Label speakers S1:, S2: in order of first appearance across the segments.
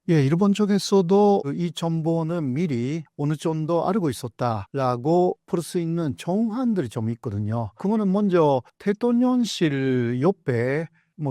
S1: 예, 일본 쪽에서도 이 정보는 미리 어느 정도 알고 있었다라고 볼 수 있는 정황들이 좀 있거든요. 그거는 먼저 대통령실 옆에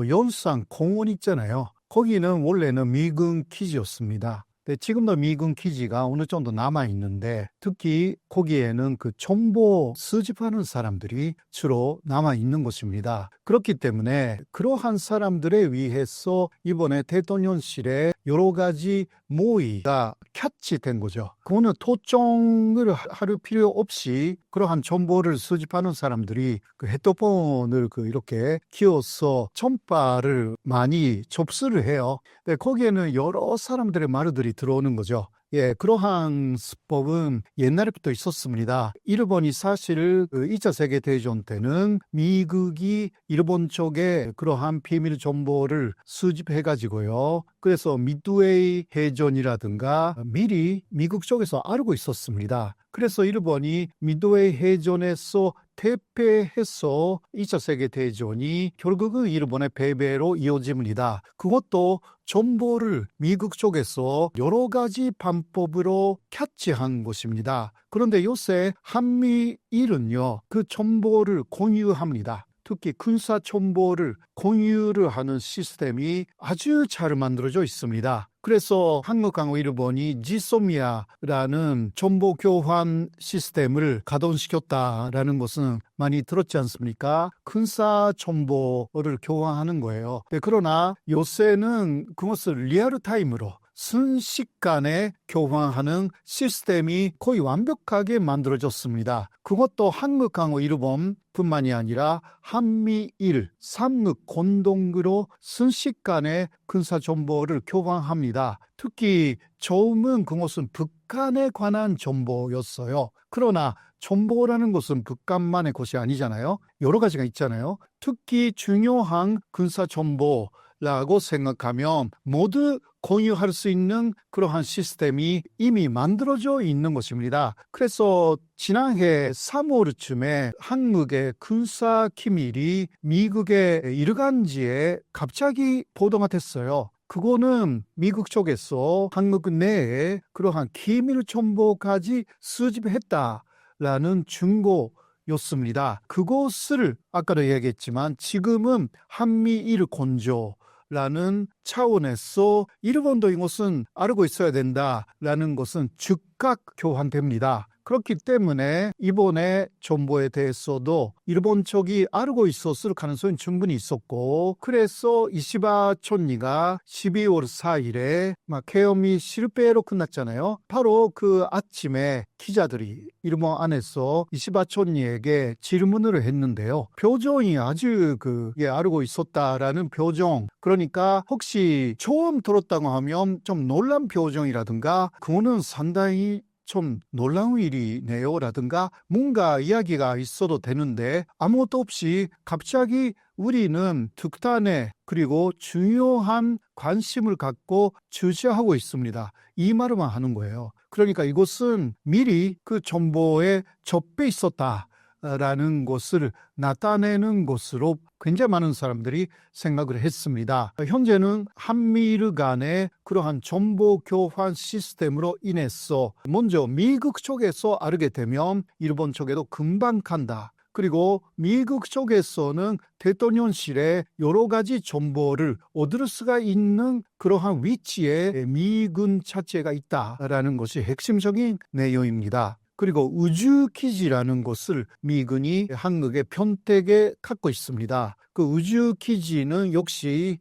S1: 연산 공원 있잖아요. 거기는 원래는 미군 기지였습니다. 근데 지금도 미군 기지가 어느 정도 남아 있는데, 특히 거기에는 그 정보 수집하는 사람들이 주로 남아 있는 곳입니다. 그렇기 때문에 그러한 사람들에 의해서 이번에 대통령실에 여러 가지 모의가 캐치된 거죠. 그거는 토종을 할 필요 없이 그러한 정보를 수집하는 사람들이 그 헤드폰을 이렇게 키워서 전파를 많이 접수를 해요. 네, 거기에는 여러 사람들의 말들이 들어오는 거죠. 예, 그러한 수법은 옛날부터 있었습니다. 일본이 사실 2차 세계대전 때는 미국이 일본 쪽에 그러한 비밀 정보를 수집해가지고요. 그래서 미드웨이 해전이라든가 미리 미국 쪽에서 알고 있었습니다. 그래서 일본이 미드웨이 해전에서 패배해서 2차 세계대전이 결국은 일본의 패배로 이어집니다. 그것도 정보를 미국 쪽에서 여러 가지 방법으로 캐치한 것입니다. 그런데 요새 한미일은요, 그 정보를 공유합니다. 특히 군사 정보를 공유를 하는 시스템이 아주 잘 만들어져 있습니다. 그래서 한국하고 일본이 지소미아라는 정보 교환 시스템을 가동시켰다라는 것은 많이 들었지 않습니까? 군사 정보를 교환하는 거예요. 네, 그러나 요새는 그것을 리얼타임으로 순식간에 교환하는 시스템이 거의 완벽하게 만들어졌습니다. 그것도 한국하고 일본뿐만이 아니라 한미일, 삼국 공동으로 순식간에 군사 정보를 교환합니다. 특히 처음은 그것은 북한에 관한 정보였어요. 그러나 정보라는 것은 북한만의 것이 아니잖아요. 여러 가지가 있잖아요. 특히 중요한 군사 정보라고 생각하면 모두 공유할 수 있는 그러한 시스템이 이미 만들어져 있는 것입니다. 그래서 지난해 3월쯤에 한국의 군사 기밀이 미국의 일간지에 갑자기 보도가 됐어요. 그거는 미국 쪽에서 한국 내에 그러한 기밀 정보까지 수집했다라는 증거였습니다. 그것을 아까도 얘기했지만 지금은 한미일 공조 라는 차원에서 일본도 이것은 알고 있어야 된다라는 것은 즉각 교환됩니다. 그렇기 때문에 이번에 정보에 대해서도 일본 쪽이 알고 있었을 가능성이 충분히 있었고, 그래서 이시바 총리가 12월 4일에 계엄이 실패로 끝났잖아요. 바로 그 아침에 기자들이 일본 안에서 이시바 총리에게 질문을 했는데요. 표정이 아주 알고 있었다라는 표정. 그러니까 혹시 처음 들었다고 하면 좀 놀란 표정이라든가 그거는 상당히 좀 놀라운 일이네요 라든가 뭔가 이야기가 있어도 되는데 아무것도 없이 갑자기 우리는 특단의 그리고 중요한 관심을 갖고 주시하고 있습니다. 이 말만 하는 거예요. 그러니까 이것은 미리 그 정보에 접해 있었다 라는 것을 나타내는 것으로 굉장히 많은 사람들이 생각을 했습니다. 현재는 한미일 간의 그러한 정보 교환 시스템으로 인해서 먼저 미국 쪽에서 알게 되면 일본 쪽에도 금방 간다. 그리고 미국 쪽에서는 대통령실에 여러 가지 정보를 얻을 수가 있는 그러한 위치에 미군 자체가 있다라는 것이 핵심적인 내용입니다. 그리고 우주기지라는 것을 미군이 한국의 평택에 갖고 있습니다. 그 우주기지는 역시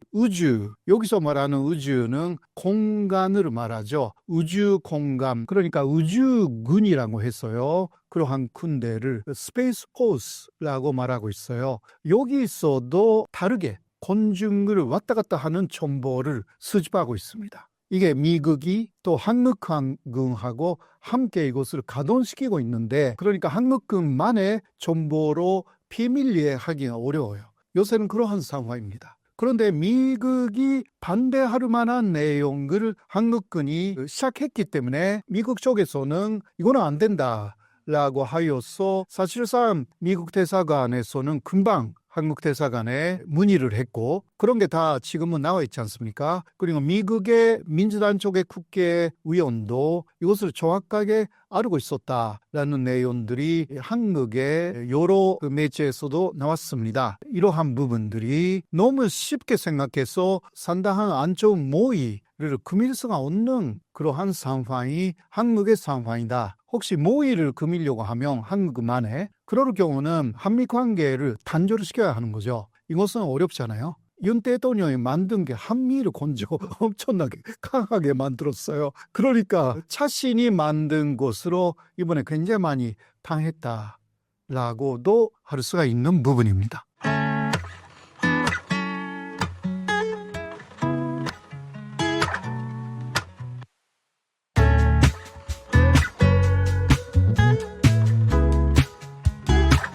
S1: 여기서 말하는 우주는 공간을 말하죠. 우주공간, 그러니까 우주군이라고 해서요. 그러한 군대를 스페이스 포스라고 말하고 있어요. 여기서도 다르게 공중을 왔다 갔다 하는 정보를 수집하고 있습니다. 이게 미국이 또 한국군하고 함께 이것을 가동시키고 있는데, 그러니까 한국군만의 정보로 비밀리에 하기가 어려워요. 요새는 그러한 상황입니다. 그런데 미국이 반대할 만한 내용을 한국군이 시작했기 때문에 미국 쪽에서는 이거는 안 된다 라고 하여서 사실상 미국 대사관에서는 금방 한국 대사관에 문의를 했고 그런 게 다 지금은 나와 있지 않습니까? 그리고 미국의 민주당 쪽의 국회의원도 이것을 정확하게 알고 있었다라는 내용들이 한국의 여러 매체에서도 나왔습니다. 이러한 부분들이 너무 쉽게 생각해서 상당한 안 좋은 모의를 금일 수가 없는 그러한 상황이 한국의 상황이다. 혹시 모의를 금이려고 하면 한국만에 그럴 경우는 한미 관계를 단절시켜야 하는 거죠. 이것은 어렵잖아요. 윤 대통령이 만든 게 한미를 먼저 엄청나게 강하게 만들었어요. 그러니까 자신이 만든 것으로 이번에 굉장히 많이 당했다라고도 할 수가 있는 부분입니다.